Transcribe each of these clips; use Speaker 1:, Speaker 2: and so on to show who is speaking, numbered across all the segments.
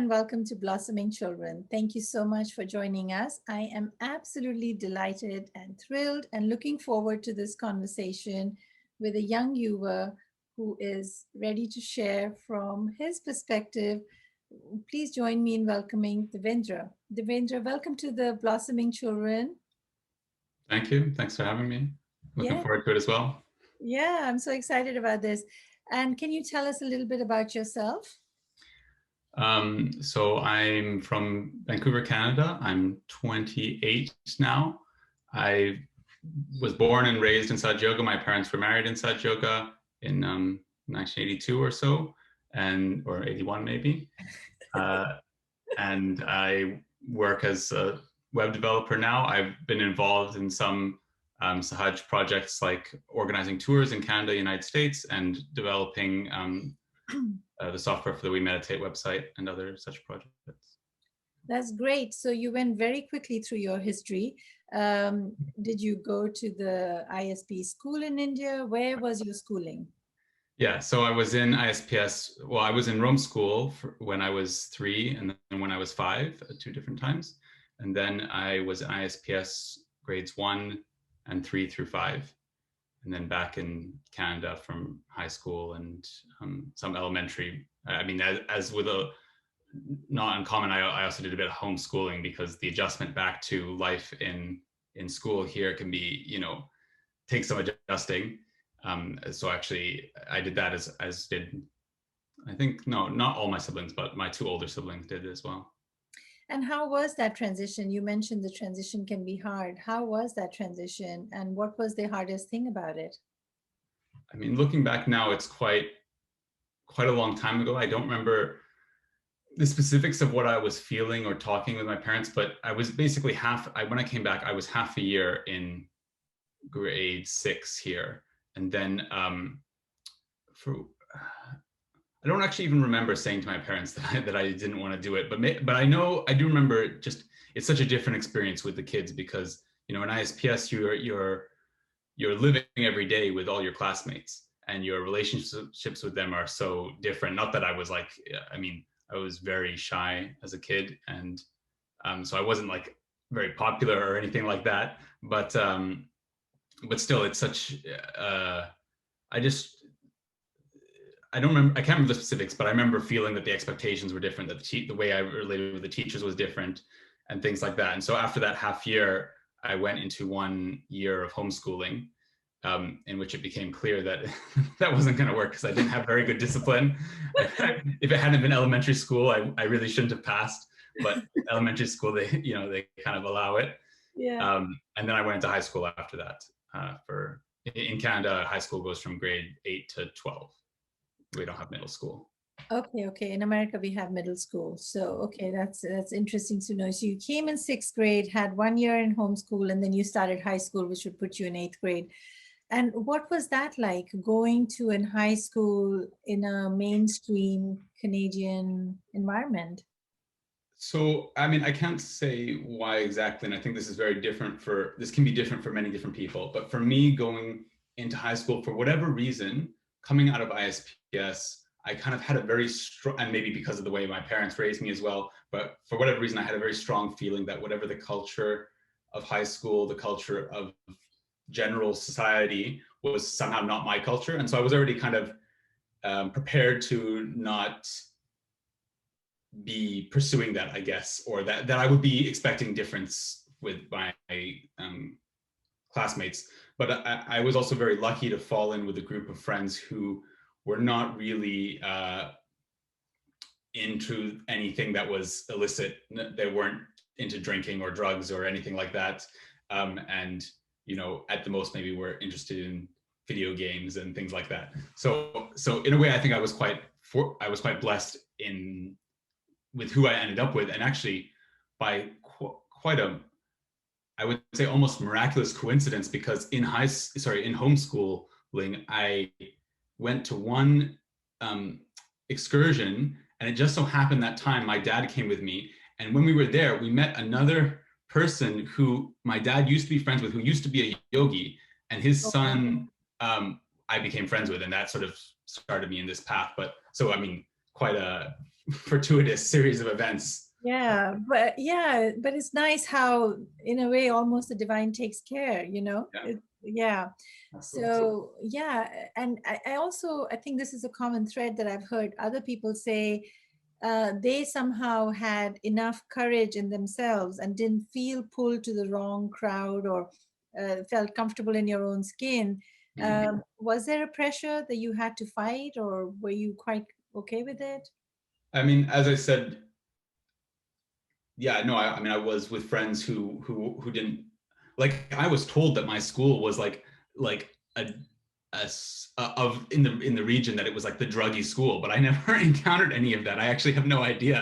Speaker 1: welcome to Blossoming Children. Thank you so much for joining us. I am absolutely delighted and thrilled and looking forward to this conversation with a young viewer who is ready to share from his perspective. Please join me in welcoming Devindra. Devindra, welcome to the Blossoming Children.
Speaker 2: Thank you. Thanks for having me. Looking forward to it as well.
Speaker 1: Yeah, I'm so excited about this. And can you tell us a little bit about yourself?
Speaker 2: So I'm from Vancouver, Canada. I'm 28 now. I was born and raised in Sahaj. My parents were married in Sahaj in 1982 or so, or 81 maybe. And I work as a web developer now. I've been involved in some Sahaj projects like organizing tours in Canada, United States, and developing the software for the We Meditate website and other such projects.
Speaker 1: That's great. So you went very quickly through your history. Did you go to the ISP school in India? Where was your schooling?
Speaker 2: Yeah, so I was in ISPS. Well, I was in Rome school when I was 3 and then when I was 5 at 2 different times. And then I was in ISPS grades 1 and 3 through 5. And then back in Canada from high school and some elementary. I mean, as with a not uncommon, I also did a bit of homeschooling because the adjustment back to life in school here can be, take some adjusting. So actually, I did that as did, I think, no, not all my siblings, but my 2 older siblings did as well.
Speaker 1: And how was that transition? You mentioned the transition can be hard. How was that transition? And what was the hardest thing about it?
Speaker 2: I mean, looking back now, it's quite a long time ago. I don't remember the specifics of what I was feeling or talking with my parents, but I was basically when I came back, I was half a year in grade 6 here. And then I don't actually even remember saying to my parents that I didn't want to do it, but I do remember just it's such a different experience with the kids because in ISPS you're living every day with all your classmates and your relationships with them are so different. Not that I was I was very shy as a kid, and so I wasn't like very popular or anything like that. But still, it's such. I don't remember. I can't remember the specifics, but I remember feeling that the expectations were different. That the way I related with the teachers was different, and things like that. And so after that half year, I went into 1 year of homeschooling, in which it became clear that that wasn't going to work because I didn't have very good discipline. If it hadn't been elementary school, I really shouldn't have passed. But elementary school, they kind of allow it.
Speaker 1: Yeah.
Speaker 2: And then I went into high school after that. In Canada, high school goes from grade 8 to 12. We don't have middle school.
Speaker 1: Okay. In America, we have middle school. So, okay, that's interesting to know. So you came in 6th grade, had 1 year in homeschool, and then you started high school, which would put you in 8th grade. And what was that like, going to in high school in a mainstream Canadian environment?
Speaker 2: So, I mean, I can't say why exactly, and I think this can be different for many different people. But for me, going into high school, for whatever reason, coming out of ISPS, I kind of had a very strong, and maybe because of the way my parents raised me as well, but for whatever reason, I had a very strong feeling that whatever the culture of high school, the culture of general society was somehow not my culture. And so I was already kind of prepared to not be pursuing that, I guess, or that I would be expecting difference with my classmates. But I was also very lucky to fall in with a group of friends who were not really into anything that was illicit. They weren't into drinking or drugs or anything like that. And, at the most, maybe were interested in video games and things like that. So in a way, I think I was quite blessed with who I ended up with, and actually by quite I would say almost miraculous coincidence, because in homeschooling, I went to one excursion, and it just so happened that time my dad came with me, and when we were there, we met another person who my dad used to be friends with, who used to be a yogi, and his son I became friends with, and that sort of started me in this path. But so, I mean, quite a fortuitous series of events.
Speaker 1: But it's nice how, in a way, almost the divine takes care,
Speaker 2: Yeah,
Speaker 1: yeah.
Speaker 2: absolutely.
Speaker 1: So, yeah. And I also, I think this is a common thread that I've heard other people say, they somehow had enough courage in themselves and didn't feel pulled to the wrong crowd, or felt comfortable in your own skin.
Speaker 2: Mhm.
Speaker 1: Was there a pressure that you had to fight, or were you quite okay with it?
Speaker 2: I mean, as I said, yeah, no, I mean, I was with friends who didn't like. I was told that my school was like of in the region, that it was like the druggy school, but I never encountered any of that. I actually have no idea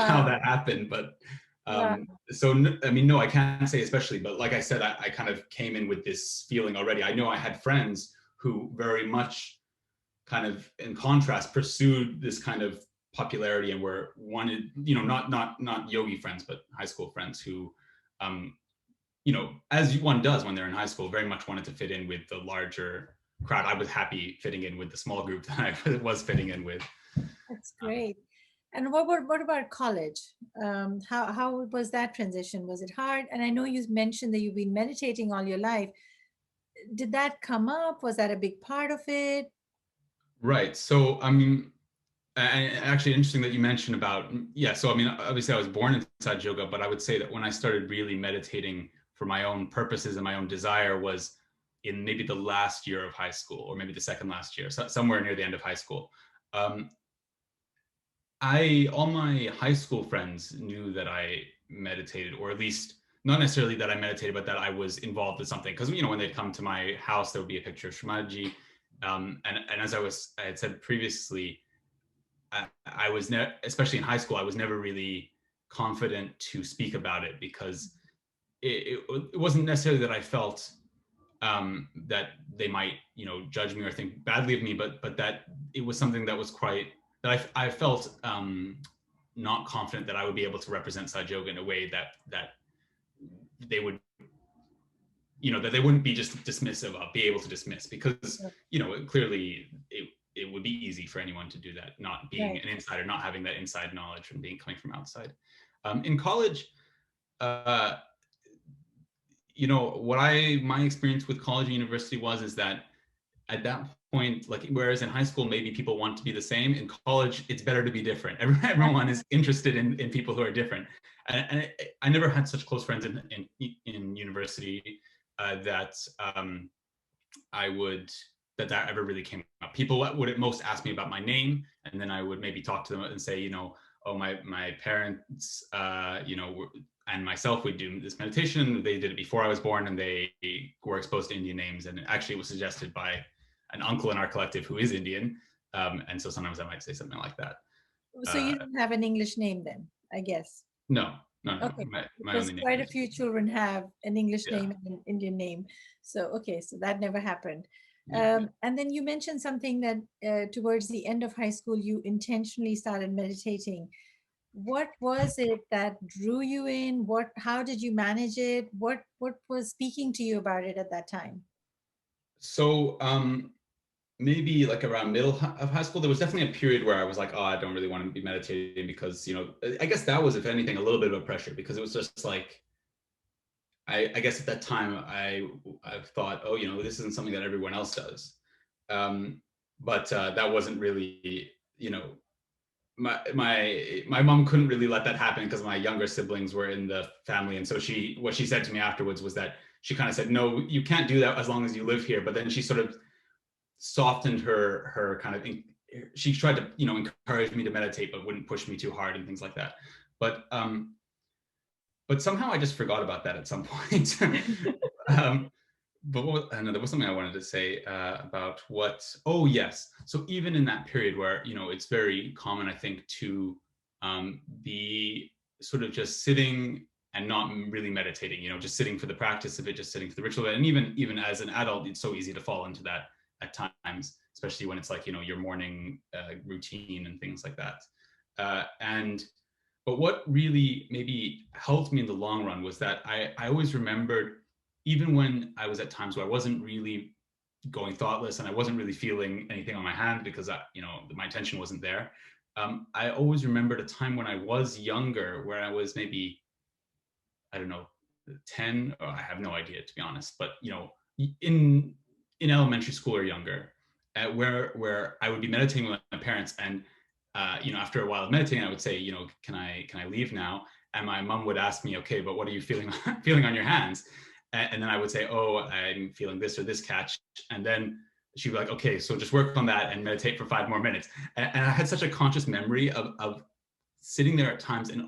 Speaker 2: how
Speaker 1: Wow.
Speaker 2: that happened, but
Speaker 1: Wow.
Speaker 2: so I mean, no, I can't say especially, but like I said, I kind of came in with this feeling already. I know I had friends who very much kind of in contrast pursued this kind of popularity and were wanted, not yogi friends, but high school friends who um as one does when they're in high school, very much wanted to fit in with the larger crowd. I was happy fitting in with the small group that I was fitting in with.
Speaker 1: That's great. And what about college? How was that transition? Was it hard? And I know you mentioned that you've been meditating all your life. Did that come up? Was that a big part of it?
Speaker 2: Right. So, I mean, and actually interesting that you mentioned about, yeah. So, I mean, obviously I was born inside yoga, but I would say that when I started really meditating for my own purposes and my own desire was in maybe the last year of high school, or maybe the second last year, so somewhere near the end of high school. Um, all my high school friends knew that I meditated, or at least not necessarily that I meditated, but that I was involved with something. Because when they'd come to my house, there would be a picture of Shamaji, and as I had said previously, I was never, especially in high school, I was never really confident to speak about it, because it wasn't necessarily that I felt that they might judge me or think badly of me, but that it was something that was quite that I felt not confident that I would be able to represent Sahaj Yoga in a way that they would that they wouldn't be just dismissive of, be able to dismiss, because clearly it would be easy for anyone to do that, not being
Speaker 1: Right.
Speaker 2: an insider, not having that inside knowledge from being coming from outside. In college, uh, what my experience with college and university was is that at that point, like whereas in high school maybe people want to be the same, in college it's better to be different. Everyone is interested in people who are different, and I never had such close friends in university that I would that ever really came up. People would at most ask me about my name, and then I would maybe talk to them and say, oh, my parents, and myself would do this meditation. They did it before I was born, and they were exposed to Indian names. And actually, it was suggested by an uncle in our collective who is Indian. And so sometimes I might say something like that.
Speaker 1: So
Speaker 2: Uh,
Speaker 1: you didn't have an English name then, I guess.
Speaker 2: no, no,
Speaker 1: Okay,
Speaker 2: my
Speaker 1: because
Speaker 2: only name
Speaker 1: quite a
Speaker 2: is,
Speaker 1: few children have an English
Speaker 2: yeah,
Speaker 1: name and an Indian name. So, okay, so that never happened.
Speaker 2: yeah.
Speaker 1: And then you mentioned something that towards the end of high school, you intentionally started meditating. What was it that drew you in? How did you manage it? What was speaking to you about it at that time?
Speaker 2: So maybe like around middle of high school, there was definitely a period where I was like, oh, I don't really want to be meditating, because I guess that was, if anything, a little bit of a pressure, because it was just like I guess at that time I thought, oh, this isn't something that everyone else does, but that wasn't really, my mom couldn't really let that happen, because my younger siblings were in the family, and so what she said to me afterwards was that she kind of said, no, you can't do that as long as you live here, but then she sort of softened her kind of she tried to encourage me to meditate, but wouldn't push me too hard and things like that. But somehow I just forgot about that at some point. um, but I don't know, there was something I wanted to say about what. Oh yes, so even in that period where it's very common, I think, to be sort of just sitting and not really meditating, just sitting for the practice of it, just sitting for the ritual of it. And even as an adult, it's so easy to fall into that at times, especially when it's like your morning routine and things like that. And but what really maybe helped me in the long run was that I always remembered, even when I was at times where I wasn't really going thoughtless and I wasn't really feeling anything on my hand, because my attention wasn't there. I always remembered a time when I was younger, where I was maybe, I don't know, 10, or I have no idea to be honest, but in in elementary school or younger, where I would be meditating with my parents, and after a while of meditating, I would say, can I leave now? And my mom would ask me, okay, but what are you feeling feeling on your hands? And then I would say, oh, I'm feeling this or this catch, and then she'd be like, okay, so just work on that and meditate for 5 more minutes. And I had such a conscious memory of sitting there at times and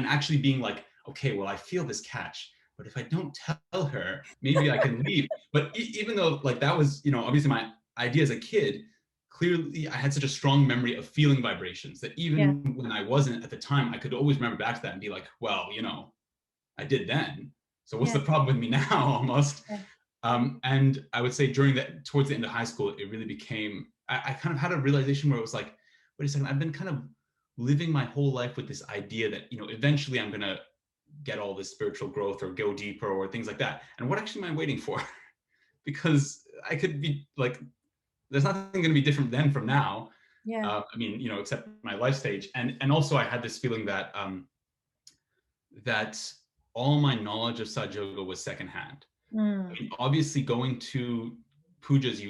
Speaker 2: actually being like, okay, well, I feel this catch, but if I don't tell her, maybe I can leave. But even though like that was, obviously my idea as a kid, clearly I had such a strong memory of feeling vibrations that
Speaker 1: Yeah.
Speaker 2: even when I wasn't at the time, I could always remember back to that and be like, well, I did then. So what's
Speaker 1: Yeah.
Speaker 2: the problem with me now almost?
Speaker 1: Yeah.
Speaker 2: And I would say towards the end of high school, it really became, I kind of had a realization where it was like, wait a second, I've been kind of living my whole life with this idea that, eventually I'm going to get all this spiritual growth or go deeper or things like that. And what actually am I waiting for? Because I could be like, there's nothing going to be different then from now.
Speaker 1: Yeah.
Speaker 2: Except my life stage. And also I had this feeling that, that all my knowledge of Saj Yoga was secondhand.
Speaker 1: Mm.
Speaker 2: Obviously going to pujas,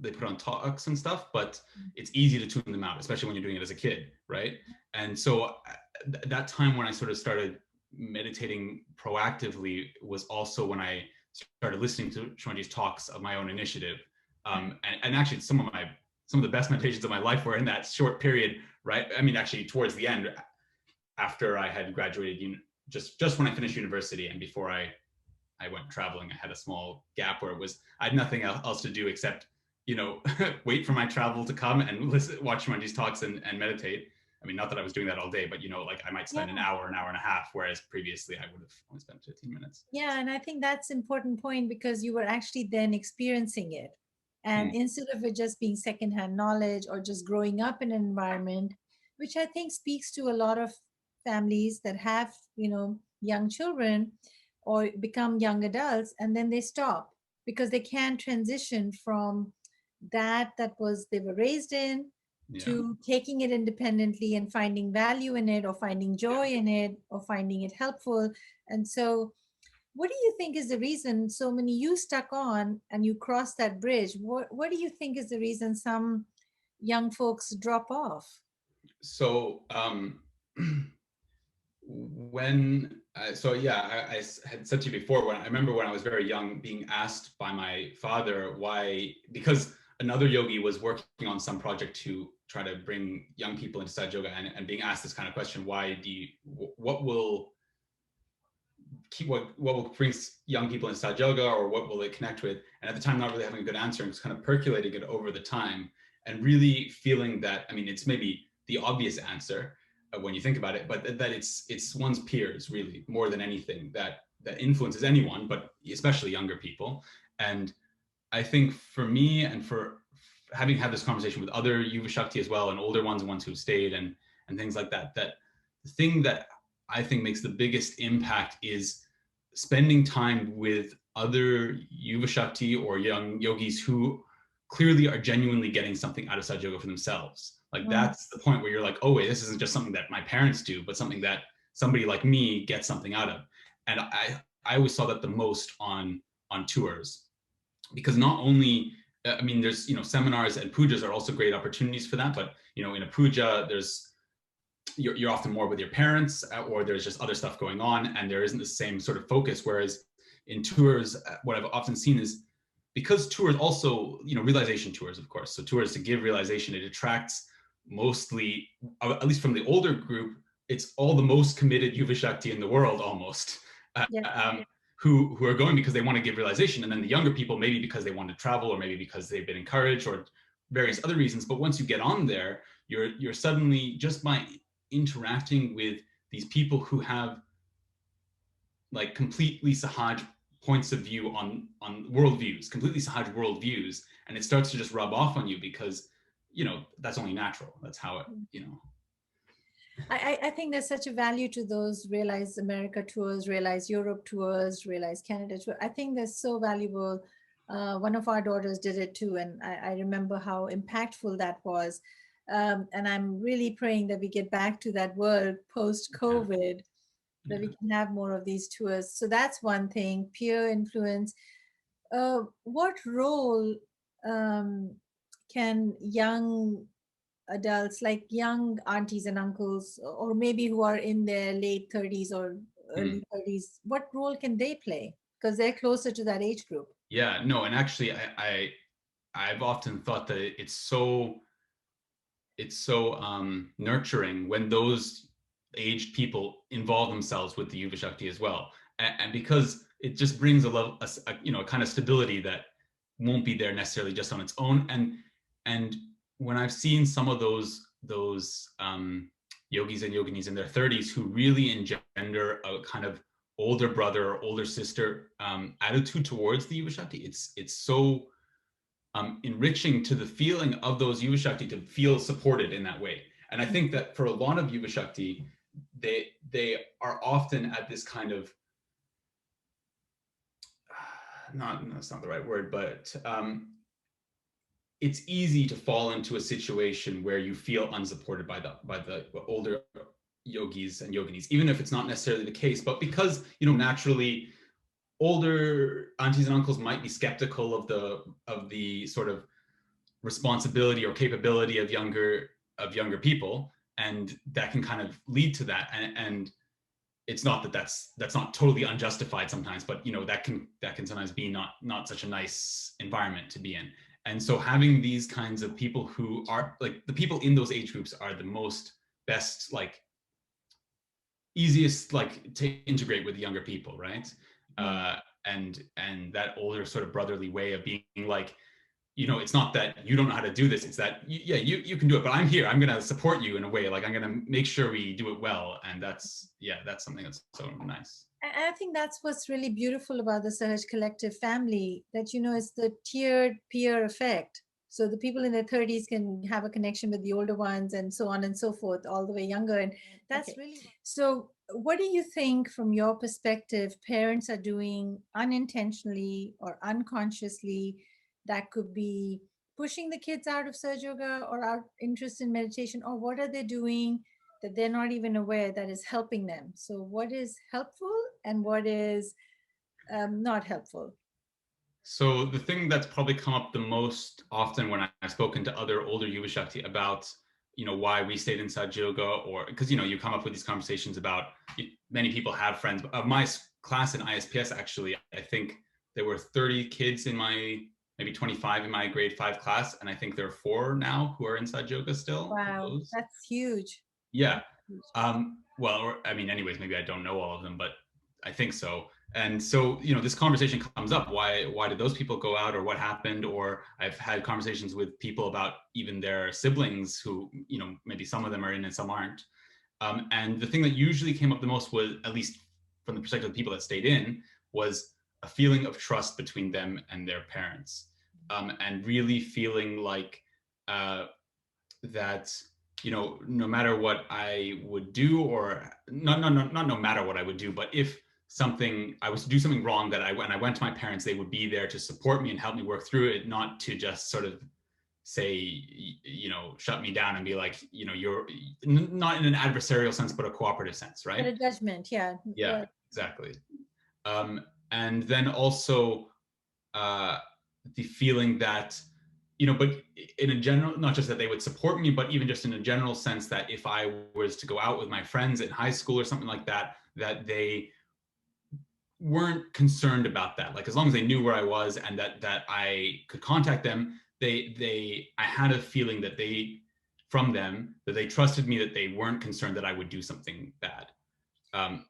Speaker 2: they put on talks and stuff, but it's easy to tune them out, especially when you're doing it as a kid, right? And so that time when I sort of started meditating proactively was also when I started listening to Shwanji's talks of my own initiative. And actually some of the best meditations of my life were in that short period, right? Actually towards the end, after I had graduated, just when I finished university and before I went traveling. I had a small gap where I had nothing else to do except, wait for my travel to come and watch Manji's talks and meditate. Not that I was doing that all day, but like I might spend
Speaker 1: Yeah.
Speaker 2: an hour and a half, whereas previously I would have only spent 15 minutes.
Speaker 1: Yeah, and I think that's important point because you were actually then experiencing it. And
Speaker 2: Hmm.
Speaker 1: instead of it just being secondhand knowledge or just growing up in an environment, which I think speaks to a lot of families that have, young children or become young adults and then they stop because they can't transition from that was they were raised in
Speaker 2: Yeah.
Speaker 1: to taking it independently and finding value in it or finding joy in it or finding it helpful. And so what do you think is the reason so many you stuck on and you crossed that bridge? What do you think is the reason some young folks drop off?
Speaker 2: So when so yeah, I had said to you before, when I remember when I was very young being asked by my father why, because another yogi was working on some project to try to bring young people into Saj Yoga, and being asked this kind of question, why do you, what will keep, what will bring young people into Saj Yoga, or what will they connect with? And at the time not really having a good answer, and just kind of percolating it over the time and really feeling that, it's maybe the obvious answer when you think about it, but that it's one's peers really more than anything that influences anyone, but especially younger people. And I think for me, and for having had this conversation with other Yuva Shakti as well, and older ones and ones who stayed, and things like that, that the thing that I think makes the biggest impact is spending time with other Yuva Shakti or young yogis who clearly are genuinely getting something out of Saj Yoga for themselves. Like
Speaker 1: Mm.
Speaker 2: that's the point where you're like, oh wait, this isn't just something that my parents do, but something that somebody like me gets something out of. And I always saw that the most on tours, because not only there's seminars and pujas are also great opportunities for that, but in a puja there's you're often more with your parents, or there's just other stuff going on and there isn't the same sort of focus, whereas in tours what I've often seen is, because tours also, realization tours, of course, so tours to give realization, it attracts mostly, at least from the older group, it's all the most committed Yuva Shakti in the world almost,
Speaker 1: Yeah.
Speaker 2: who are going because they want to give realization, and then the younger people maybe because they want to travel, or maybe because they've been encouraged, or various other reasons. But once you get on there, you're suddenly, just by interacting with these people who have like completely Sahaj points of view on worldviews, completely Sahaj worldviews, and it starts to just rub off on you because that's only natural. That's how it.
Speaker 1: I think there's such a value to those Realize America tours, Realize Europe tours, Realize Canada tour. I think they're so valuable. One of our daughters did it too, and I remember how impactful that was. And I'm really praying that we get back to that world post
Speaker 2: Yeah,
Speaker 1: COVID, that we
Speaker 2: yeah.
Speaker 1: can have more of these tours. So that's one thing, peer influence. What role um, can young adults, like young aunties and uncles, or maybe who are in their late 30s or
Speaker 2: Mm.
Speaker 1: early 30s, what role can they play? Because they're closer to that age group.
Speaker 2: Yeah, no, and actually, I've often thought that it's so nurturing when those aged people involve themselves with the Yuva Shakti as well, and because it just brings a level, a kind of stability that won't be there necessarily just on its own. And when I've seen some of those yogis and yoginis in their 30s who really engender a kind of older brother or older sister attitude towards the Yuva Shakti, it's so enriching to the feeling of those Yuva Shakti to feel supported in that way. And I think that for a lot of Yuva Shakti, they are often at this kind of not that's not the right word, but it's easy to fall into a situation where you feel unsupported by the older yogis and yoginis, even if it's not necessarily the case. But because naturally older aunties and uncles might be skeptical of the sort of responsibility or capability of younger people, and that can kind of lead to that. And it's not that's not totally unjustified sometimes, but that can sometimes be not such a nice environment to be in. And so having these kinds of people who are like the people in those age groups are the most best, like easiest, like to integrate with the younger people, right?
Speaker 1: Yeah.
Speaker 2: uh and that older sort of brotherly way of being like, it's not that you don't know how to do this, it's that yeah, you can do it, but I'm here, I'm going to support you in a way, like I'm going to make sure we do it well. And that's something that's so nice.
Speaker 1: And I think that's what's really beautiful about the Sahaj Collective family, that, it's the tiered peer effect. So the people in their 30s can have a connection with the older ones and so on and so forth, all the way younger. And that's
Speaker 3: Okay.
Speaker 1: really so. What do you think, from your perspective, parents are doing unintentionally or unconsciously that could be pushing the kids out of Surg Yoga or out interest in meditation? Or what are they doing that they're not even aware that is helping them? So, what is helpful and what is not helpful?
Speaker 2: So the thing that's probably come up the most often when I've spoken to other older Yuva Shakti about, why we stayed inside yoga, or because, you come up with these conversations about, many people have friends. Of my class in ISPS, actually, I think there were 30 kids in my, maybe 25 in my grade 5 class. And I think there are 4 now who are inside yoga still of
Speaker 1: Wow,
Speaker 2: those.
Speaker 1: that's huge.
Speaker 2: Yeah.
Speaker 1: That's huge.
Speaker 2: Well, or, I mean, anyways, maybe I don't know all of them, but I think so. And so, this conversation comes up. Why did those people go out, or what happened? Or I've had conversations with people about even their siblings who, maybe some of them are in and some aren't. And the thing that usually came up the most was, at least from the perspective of people that stayed in, was a feeling of trust between them and their parents, and really feeling like that, no matter what I would do, or not no matter what I would do, but if something I was to do something wrong, that when I went to my parents, they would be there to support me and help me work through it, not to just sort of say, shut me down and be like, you're not in an adversarial sense, but a cooperative sense,
Speaker 1: But
Speaker 2: right?
Speaker 1: a judgment, yeah.
Speaker 2: Yeah,
Speaker 1: Right.
Speaker 2: exactly. And then also uh, the feeling that, but in a general, not just that they would support me, but even just in a general sense, that if I was to go out with my friends in high school or something like that, that they weren't concerned about that. Like, as long as they knew where I was and that I could contact them, I had a feeling that from them, that they trusted me, that they weren't concerned that I would do something bad. Um,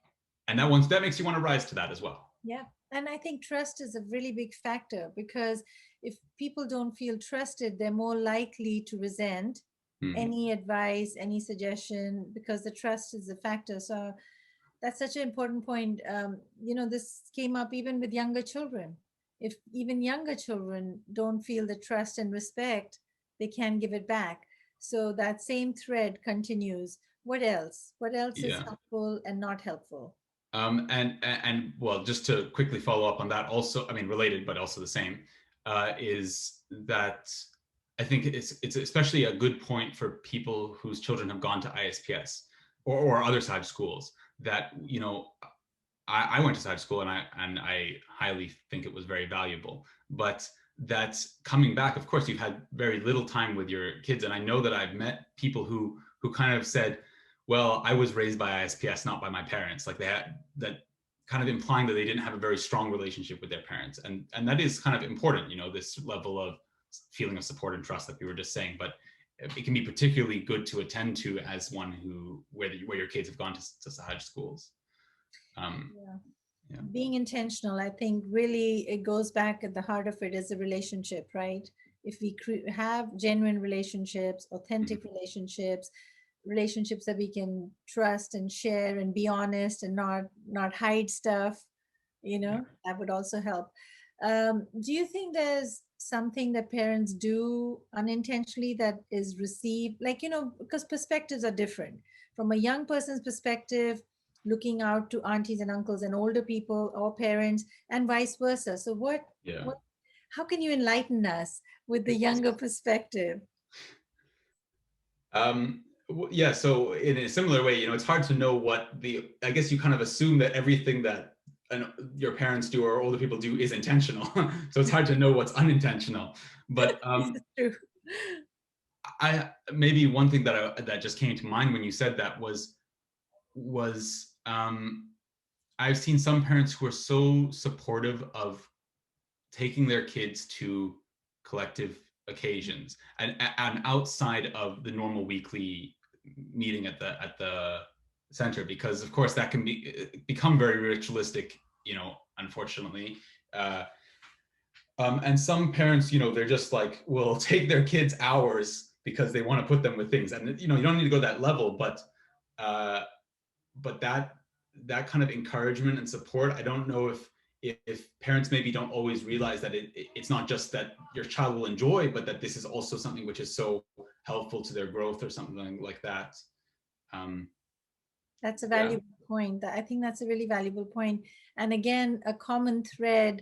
Speaker 2: and that makes you want to rise to that as well.
Speaker 1: Yeah. And I think trust is a really big factor, because if people don't feel trusted, they're more likely to resent
Speaker 2: Hmm.
Speaker 1: any advice, any suggestion, because the trust is a factor. So that's such an important point. This came up even with younger children. If even younger children don't feel the trust and respect, they can give it back. So that same thread continues. What else? What else is
Speaker 2: Yeah.
Speaker 1: helpful and not helpful?
Speaker 2: And well, just to quickly follow up on that, also, I mean, related but also the same, is that I think it's especially a good point for people whose children have gone to ISPS or other Sahaj schools, that, you know, I went to Sahaj school, and I highly think it was very valuable. But that's coming back. Of course, you've had very little time with your kids, and I know that I've met people who kind of said, "Well, I was raised by ISPS, not by my parents." Like they had that, kind of implying that they didn't have a very strong relationship with their parents, and that is kind of important. You know, this level of feeling of support and trust that we were just saying, but it can be particularly good to attend to as one where your kids have gone to Sahaj schools. Um,
Speaker 1: Yeah.
Speaker 2: yeah.
Speaker 1: Being intentional, I think really it goes back at the heart of it is a relationship, right? If we have genuine relationships,
Speaker 2: Mhm.
Speaker 1: authentic relationships, relationships that we can trust and share and be honest and not hide stuff,
Speaker 2: Yeah.
Speaker 1: that would also help. Do you think there's something that parents do unintentionally that is received, like, because perspectives are different from a young person's perspective, looking out to aunties and uncles and older people or parents, and vice versa? So
Speaker 2: Yeah.
Speaker 1: what how can you enlighten us with the younger perspective?
Speaker 2: Yeah. So in a similar way, you know, it's hard to know I guess you kind of assume that everything that your parents do or older people do is intentional. So it's hard to know what's unintentional. But
Speaker 1: This is true.
Speaker 2: maybe one thing that just came to mind when you said that was I've seen some parents who are so supportive of taking their kids to collective occasions and outside of the normal weekly meeting at the center, because of course that can become very ritualistic, you know, unfortunately. uh, and some parents, you know, they're just like will take their kids hours because they want to put them with things, and you know, you don't need to go that level, uh, but that kind of encouragement and support, I don't know if parents maybe don't always realize that it's not just that your child will enjoy, but that this is also something which is so helpful to their growth or something like that. um
Speaker 1: That's a
Speaker 2: yeah.
Speaker 1: valuable point. I think that's a really valuable point. And again, a common thread.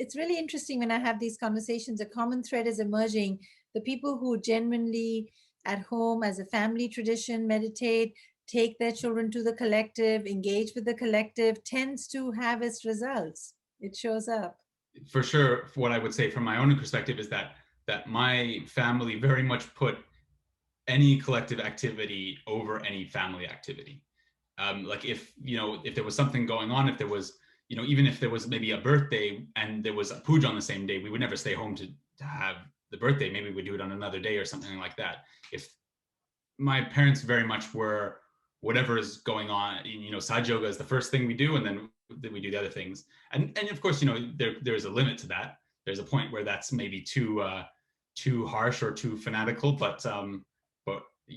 Speaker 1: It's really interesting when I have these conversations. A common thread is emerging. The people who genuinely at home as a family tradition meditate, take their children to the collective, engage with the collective, tends to have its results. It shows up.
Speaker 2: For sure, what I would say from my own perspective is that my family very much put any collective activity over any family activity. Like if, you know, if there was something going on, if there was, you know, even if there was maybe a birthday and there was a puja on the same day, we would never stay home to have the birthday. Maybe we'd do it on another day or something like that. If my parents very much were, whatever is going on, you know, Sahaj yoga is the first thing we do, and then we do the other things. And of course, you know, there's a limit to that. There's a point where that's maybe too harsh or too fanatical, but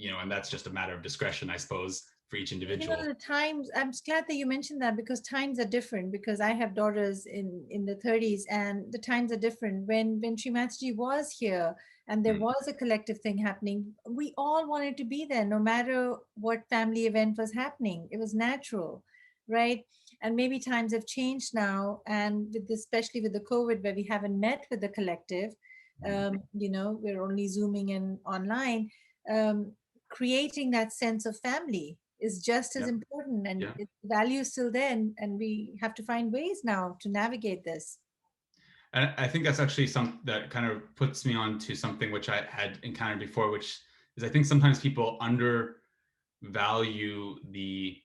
Speaker 2: you know, and that's just a matter of discretion, I suppose, for each individual.
Speaker 1: The times, I'm glad that you mentioned that, because times are different, because I have daughters in the 30s, and the times are different. When Srimataji was here and there
Speaker 2: Mm,
Speaker 1: was a collective thing happening, we all wanted to be there no matter what family event was happening. It was natural, right? And maybe times have changed now, and with this, especially with the COVID, where we haven't met with the collective,
Speaker 2: mm,
Speaker 1: we're only zooming in online. um, Creating that sense of family is just as
Speaker 2: yeah,
Speaker 1: important, and
Speaker 2: yeah.
Speaker 1: the value is still there, and we have to find ways now to navigate this.
Speaker 2: And I think that's actually some that kind of puts me on to something which I had encountered before, which is I think sometimes people undervalue the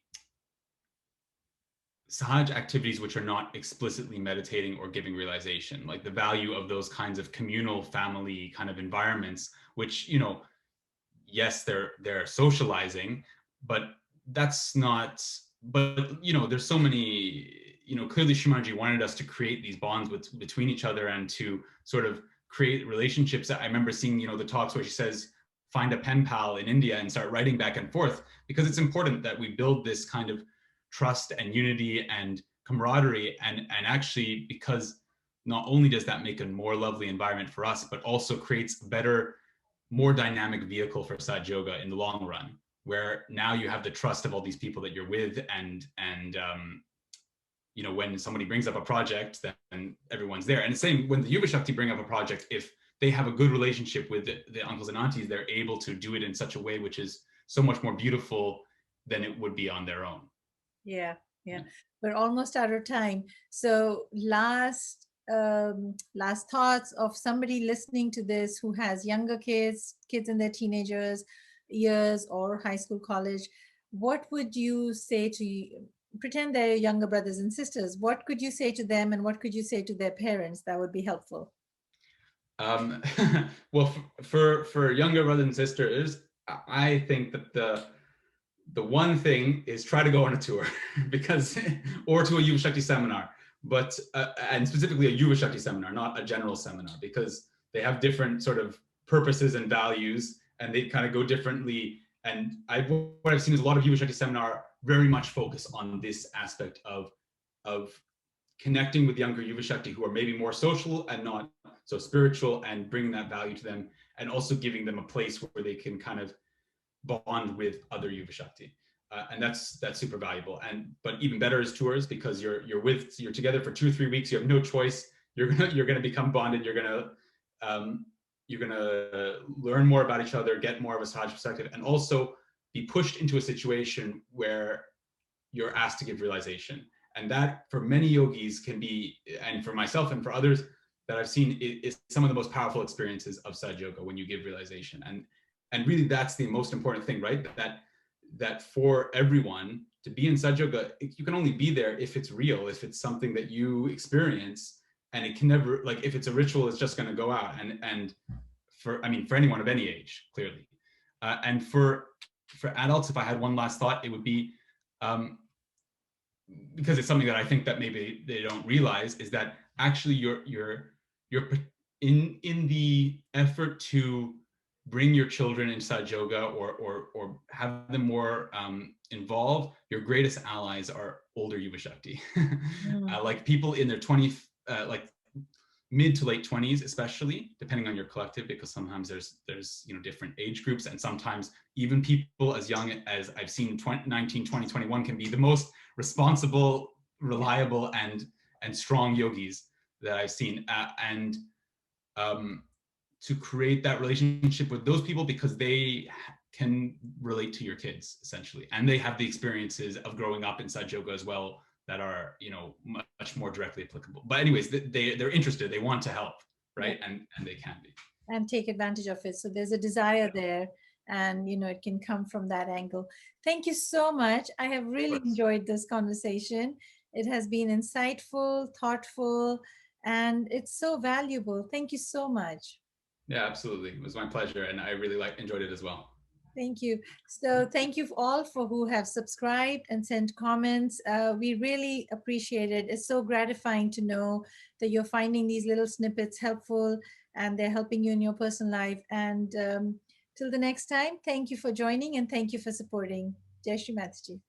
Speaker 2: Sahaj activities which are not explicitly meditating or giving realization, like the value of those kinds of communal family kind of environments, which, you know, yes, they're socializing, but that's not, but you know, there's so many, you know, clearly Shimaji wanted us to create these bonds between each other and to sort of create relationships. I remember seeing, you know, the talks where she says, find a pen pal in India and start writing back and forth, because it's important that we build this kind of trust and unity and camaraderie, and actually, because not only does that make a more lovely environment for us, but also creates better, more dynamic vehicle for Sahaj Yoga in the long run, where now you have the trust of all these people that you're with, and you know, when somebody brings up a project, then everyone's there. And the same when the Yuva Shakti bring up a project, if they have a good relationship with the uncles and aunties, they're able to do it in such a way which is so much more beautiful than it would be on their own.
Speaker 1: Yeah, yeah.
Speaker 2: Yeah.
Speaker 1: We're almost out of time. So last thoughts of somebody listening to this who has younger kids, kids in their teenagers years or high school, college. What would you say to pretend they're younger brothers and sisters? What could you say to them, and what could you say to their parents that would be helpful?
Speaker 2: Um, well, for younger brothers and sisters, I think that the one thing is try to go on a tour because or to a Yuva Shakti seminar, but and specifically a Yuva Shakti seminar, not a general seminar, because they have different sort of purposes and values, and they kind of go differently. And what I've seen is a lot of Yuva Shakti seminar very much focus on this aspect of connecting with younger Yuva Shakti who are maybe more social and not so spiritual, and bringing that value to them, and also giving them a place where they can kind of bond with other Yuva Shakti. And that's super valuable. And but even better is tours, because you're together for 2 or 3 weeks. You have no choice. You're gonna become bonded. You're gonna learn more about each other, get more of a Sahaj perspective, and also be pushed into a situation where you're asked to give realization. And that for many yogis can be, and for myself and for others that I've seen, is some of the most powerful experiences of Sahaj Yoga, when you give realization. And really that's the most important thing, right? That for everyone to be in Sahaj Yoga, you can only be there if it's real, if it's something that you experience, and it can never, like if it's a ritual, it's just going to go out. And for anyone of any age, clearly. And for adults, if I had one last thought, it would be, because it's something that I think that maybe they don't realize, is that actually you're in the effort to bring your children inside yoga, or have them more involved. Your greatest allies are older Yuva Shakti,
Speaker 1: Mm,
Speaker 2: like people in their 20s, like mid to late 20s, especially depending on your collective, because sometimes there's different age groups, and sometimes even people as young as I've seen 19, 20, 21 can be the most responsible, reliable, and strong yogis that I've seen. And to create that relationship with those people, because they can relate to your kids essentially, and they have the experiences of growing up inside yoga as well, that are much more directly applicable. But anyways, they're interested, they want to help,
Speaker 1: yeah.
Speaker 2: right? And they can be.
Speaker 1: And take advantage of it. So there's a desire there, and it can come from that angle. Thank you so much. I have
Speaker 2: Of
Speaker 1: really
Speaker 2: course.
Speaker 1: enjoyed this conversation. It has been insightful, thoughtful, and it's so valuable. Thank you so much.
Speaker 2: Yeah, absolutely, it was my pleasure, and I really enjoyed it as well.
Speaker 1: Thank you. So thank you all for who have subscribed and sent comments. We really appreciate it. It's so gratifying to know that you're finding these little snippets helpful, and they're helping you in your personal life. And till the next time, thank you for joining, and thank you for supporting. Jai Shri Mataji.